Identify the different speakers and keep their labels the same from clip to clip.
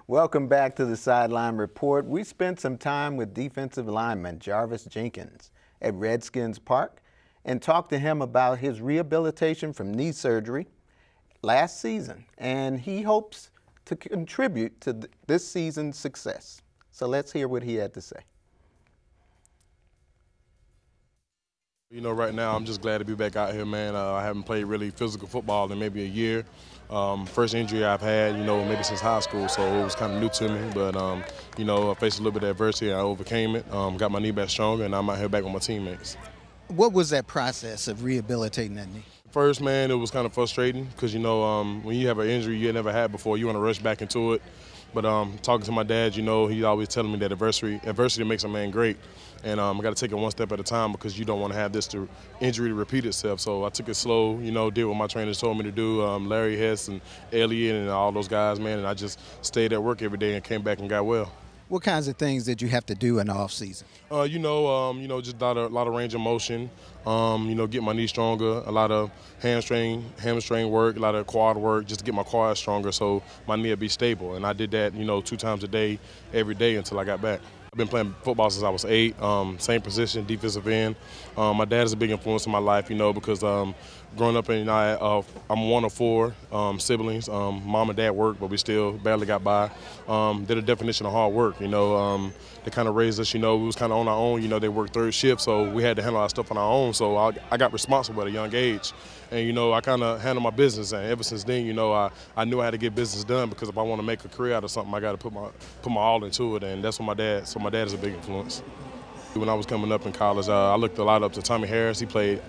Speaker 1: Welcome back to the Sideline Report. We spent some time with defensive lineman Jarvis Jenkins at Redskins Park and talked to him about his rehabilitation from knee surgery last season, and he hopes to contribute to this season's success. So let's hear what he had to say.
Speaker 2: You know, right now I'm just glad to be back out here, man. I haven't played really physical football in maybe a year. First injury I've had, you know, maybe since high school, so it was kind of new to me. But, you know, I faced a little bit of adversity, I overcame it, got my knee back stronger, and I'm out here back with my teammates.
Speaker 3: What was that process of rehabilitating that knee?
Speaker 2: First, man, it was kind of frustrating because, you know, when you have an injury you never had before, you want to rush back into it. But talking to my dad, you know, he's always telling me that adversity makes a man great. And I got to take it one step at a time because you don't want to have this injury to repeat itself. So I took it slow, you know, did what my trainers told me to do, Larry Hess and Elliott and all those guys, man. And I just stayed at work every day and came back and got well.
Speaker 3: What kinds of things did you have to do in the off season?
Speaker 2: You know, just a lot of range of motion. You know, get my knee stronger. A lot of hamstring work, a lot of quad work, just to get my quads stronger, so my knee would be stable. And I did that, you know, 2 times a day, every day until I got back. I've been playing football since I was 8, same position, defensive end. My dad is a big influence in my life, you know, because growing up, I'm one of 4 siblings. Mom and dad worked, but we still barely got by. They're the definition of hard work, you know. They kind of raised us, you know, we was kind of on our own. You know, they worked 3rd shift, so we had to handle our stuff on our own. So I got responsible at a young age. And, you know, I kind of handled my business. And ever since then, you know, I knew I had to get business done because if I want to make a career out of something, I got to put my all into it. And that's what my dad is a big influence. When I was coming up in college, I looked a lot up to Tommy Harris. He played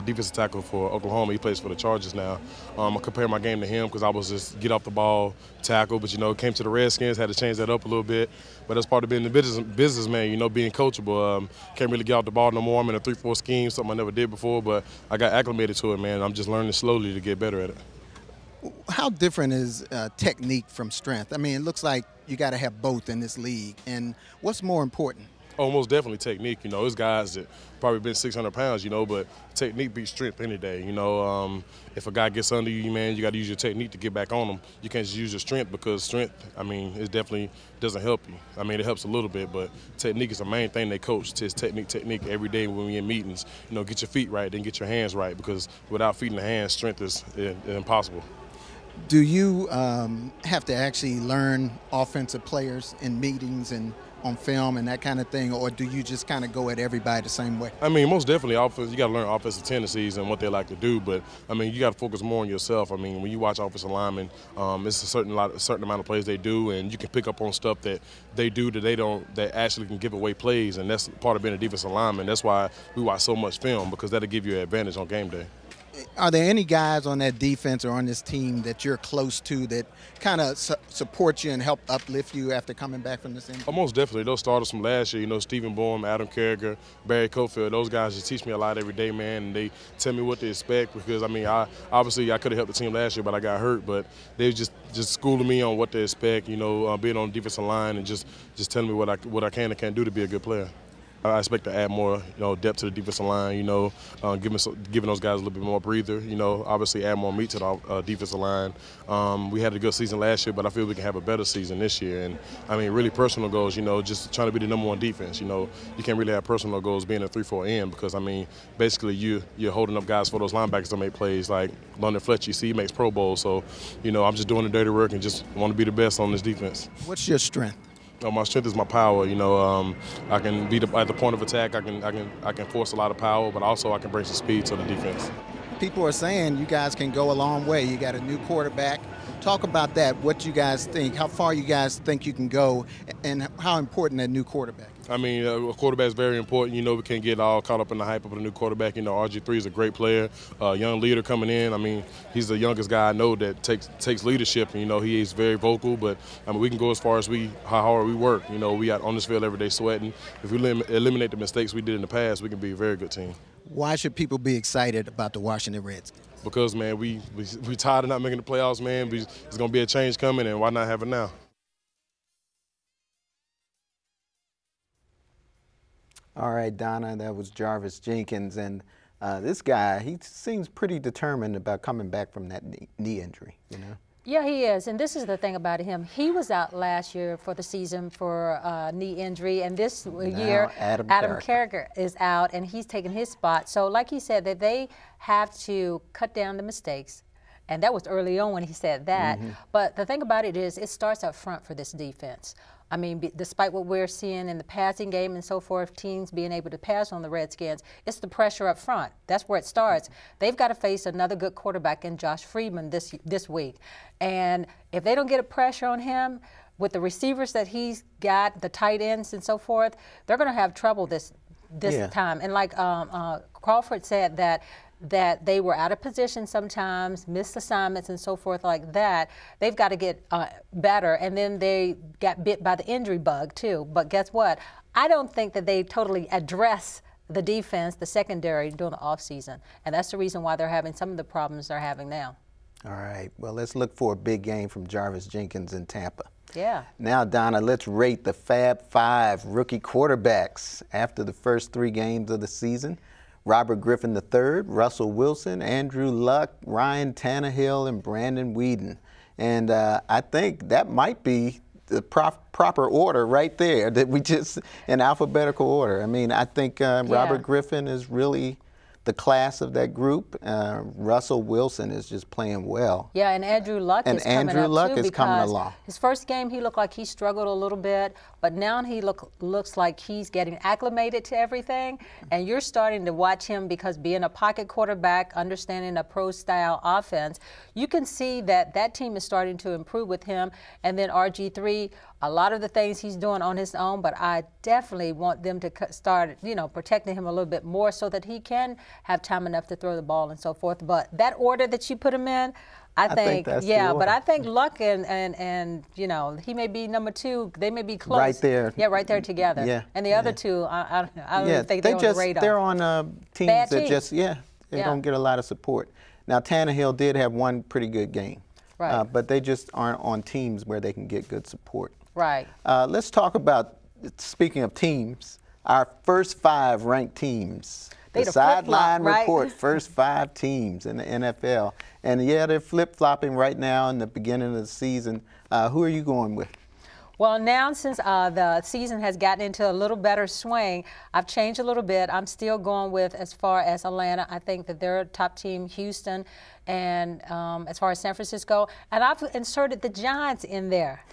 Speaker 2: defensive tackle for Oklahoma. He plays for the Chargers now. I compare my game to him because I was just get off the ball, tackle. But, you know, came to the Redskins, had to change that up a little bit. But that's part of being the businessman, you know, being coachable. Can't really get off the ball no more. I'm in a 3-4 scheme, something I never did before. But I got acclimated to it, man. I'm just learning slowly to get better at it.
Speaker 3: How different is technique from strength? I mean, it looks like you got to have both in this league. And what's more important?
Speaker 2: Oh, most definitely technique. You know, there's guys that probably been 600 pounds, you know, but technique beats strength any day. You know, if a guy gets under you, man, you got to use your technique to get back on him. You can't just use your strength because strength, I mean, it definitely doesn't help you. I mean, it helps a little bit, but technique is the main thing they coach. It's technique every day when we're in meetings. You know, get your feet right, then get your hands right because without feet in the hands, strength is impossible.
Speaker 3: Do you have to actually learn offensive players in meetings and on film and that kind of thing, or do you just kind of go at everybody the same way?
Speaker 2: I mean, most definitely, you got to learn offensive tendencies and what they like to do. But I mean, you got to focus more on yourself. I mean, when you watch offensive linemen, it's a certain amount of plays they do, and you can pick up on stuff that they do that actually can give away plays, and that's part of being a defensive lineman. That's why we watch so much film because that'll give you an advantage on game day.
Speaker 3: Are there any guys on that defense or on this team that you're close to that kind of support you and help uplift you after coming back from this injury?
Speaker 2: Oh, most definitely. Those starters from last year, you know, Stephen Bourne, Adam Carragher, Barry Cofield, those guys just teach me a lot every day, man, and they tell me what to expect because, I mean, I could have helped the team last year, but I got hurt, but they just schooling me on what to expect, you know, being on the defensive line and just telling me what I can and can't do to be a good player. I expect to add more, you know, depth to the defensive line, you know, giving those guys a little bit more breather, you know, obviously add more meat to the defensive line. We had a good season last year, but I feel we can have a better season this year. And, I mean, really personal goals, you know, just trying to be the #1 defense. You know, you can't really have personal goals being a 3-4 end because, I mean, basically you're holding up guys for those linebackers to make plays like London Fletcher. You see, he makes Pro Bowl. So, you know, I'm just doing the dirty work and just want to be the best on this defense.
Speaker 3: What's your strength?
Speaker 2: My strength is my power. You know, I can be at the point of attack. I can force a lot of power, but also I can bring some speed to the defense.
Speaker 3: People are saying you guys can go a long way. You got a new quarterback. Talk about that. What you guys think? How far you guys think you can go, and how important that new quarterback is?
Speaker 2: I mean, a quarterback is very important. You know, we can't get all caught up in the hype of a new quarterback. You know, RG3 is a great player, young leader coming in. I mean, he's the youngest guy I know that takes leadership. And, you know, he is very vocal. But I mean, we can go as far as how hard we work. You know, we out on this field every day sweating. If we eliminate the mistakes we did in the past, we can be a very good team.
Speaker 3: Why should people be excited about the Washington Redskins?
Speaker 2: Because, man, we tired of not making the playoffs, man. There's going to be a change coming, and why not have it now?
Speaker 1: All right, Donna, that was Jarvis Jenkins. And this guy, he seems pretty determined about coming back from that knee injury, you know?
Speaker 4: Yeah, he is, and this is the thing about him. He was out last year for the season for knee injury, and this year
Speaker 1: Adam
Speaker 4: Carricker is out, and he's taking his spot. So like he said, that they have to cut down the mistakes, and that was early on when he said that. But the thing about it is, it starts up front for this defense. I mean, despite what we're seeing in the passing game and so forth, teams being able to pass on the Redskins, it's the pressure up front. That's where it starts. They've got to face another good quarterback in Josh Freeman this week. And if they don't get a pressure on him, with the receivers that he's got, the tight ends and so forth, they're going to have trouble this time. And like Crawford said that they were out of position sometimes, missed assignments and so forth like that. They've got to get better, and then they got bit by the injury bug too. But guess what? I don't think that they totally address the defense, the secondary, during the offseason, and that's the reason why they're having some of the problems they're having now.
Speaker 1: All right, well, let's look for a big game from Jarvis Jenkins in Tampa.
Speaker 4: Yeah.
Speaker 1: Now, Donna, let's rate the Fab Five rookie quarterbacks after the first 3 games of the season. Robert Griffin III, Russell Wilson, Andrew Luck, Ryan Tannehill, and Brandon Weeden. And I think that might be the proper order right there, that we just, in alphabetical order. I mean, I think Robert Griffin is really the class of that group. Russell Wilson is just playing well.
Speaker 4: Yeah, and Andrew Luck is coming up too,
Speaker 1: coming along.
Speaker 4: His first game, he looked like he struggled a little bit, but now he looks like he's getting acclimated to everything, and you're starting to watch him because being a pocket quarterback, understanding a pro-style offense, you can see that that team is starting to improve with him. And then RG3, a lot of the things he's doing on his own, but I definitely want them to start, protecting him a little bit more so that he can have time enough to throw the ball and so forth. But that order that you put him in, I think
Speaker 1: that's
Speaker 4: but I think Luck and he may be number 2. They may be close.
Speaker 1: Right there.
Speaker 4: Yeah, right there together.
Speaker 1: Yeah.
Speaker 4: And the other two, I don't even think they're on the radar.
Speaker 1: They're on teams
Speaker 4: Bad
Speaker 1: that
Speaker 4: teams.
Speaker 1: they don't get a lot of support. Now, Tannehill did have one pretty good game.
Speaker 4: Right.
Speaker 1: But they just aren't on teams where they can get good support.
Speaker 4: Right.
Speaker 1: Let's talk about, speaking of teams, our first 5 ranked teams. The Sideline report, first 5 teams in the NFL. And yeah, they're flip-flopping right now in the beginning of the season. Who are you going with?
Speaker 4: Well, now since the season has gotten into a little better swing, I've changed a little bit. I'm still going with, as far as Atlanta, I think that they're a top team, Houston, and as far as San Francisco. And I've inserted the Giants in there.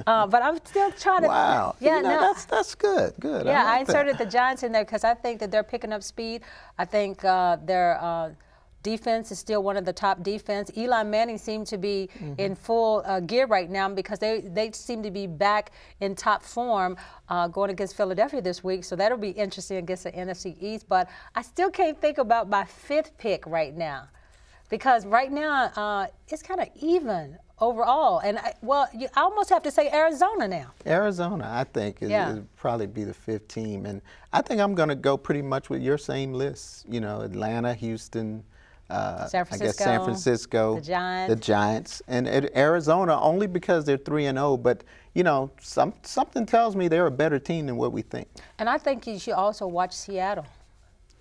Speaker 4: But I'm still trying to.
Speaker 1: Wow.
Speaker 4: Yeah,
Speaker 1: that's good. Good.
Speaker 4: Yeah,
Speaker 1: I
Speaker 4: like inserted the Giants in there because I think that they're picking up speed. I think their defense is still one of the top defense. Eli Manning seems to be in full gear right now because they seem to be back in top form going against Philadelphia this week. So that'll be interesting against the NFC East. But I still can't think about my 5th pick right now because right now it's kind of even overall. And I almost have to say Arizona now.
Speaker 1: Arizona, I think, is probably be the 5th team. And I think I'm going to go pretty much with your same list. Atlanta, Houston,
Speaker 4: San Francisco,
Speaker 1: I guess San Francisco,
Speaker 4: the
Speaker 1: Giants, and Arizona only because they're 3-0. But something tells me they're a better team than what we think. And
Speaker 4: I think you should also watch Seattle.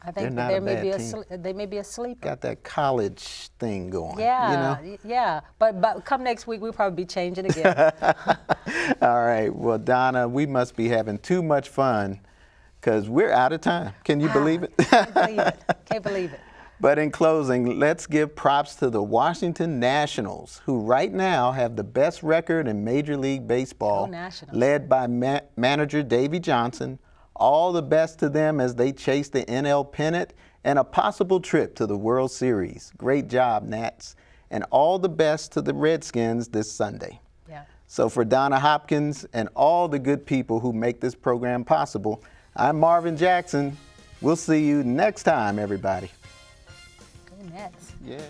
Speaker 4: I think that they may be a sleeper.
Speaker 1: Got that college thing going.
Speaker 4: Yeah, yeah. But come next week, we'll probably be changing again.
Speaker 1: All right. Well, Donna, we must be having too much fun because we're out of time. Can you believe it?
Speaker 4: Can't believe it. Can't believe it.
Speaker 1: But in closing, let's give props to the Washington Nationals, who right now have the best record in Major League Baseball, led by manager Davey Johnson. All the best to them as they chase the NL pennant and a possible trip to the World Series. Great job, Nats. And all the best to the Redskins this Sunday.
Speaker 4: Yeah.
Speaker 1: So for Donna Hopkins and all the good people who make this program possible, I'm Marvin Jackson. We'll see you next time, everybody.
Speaker 4: Go Nats.
Speaker 1: Yeah.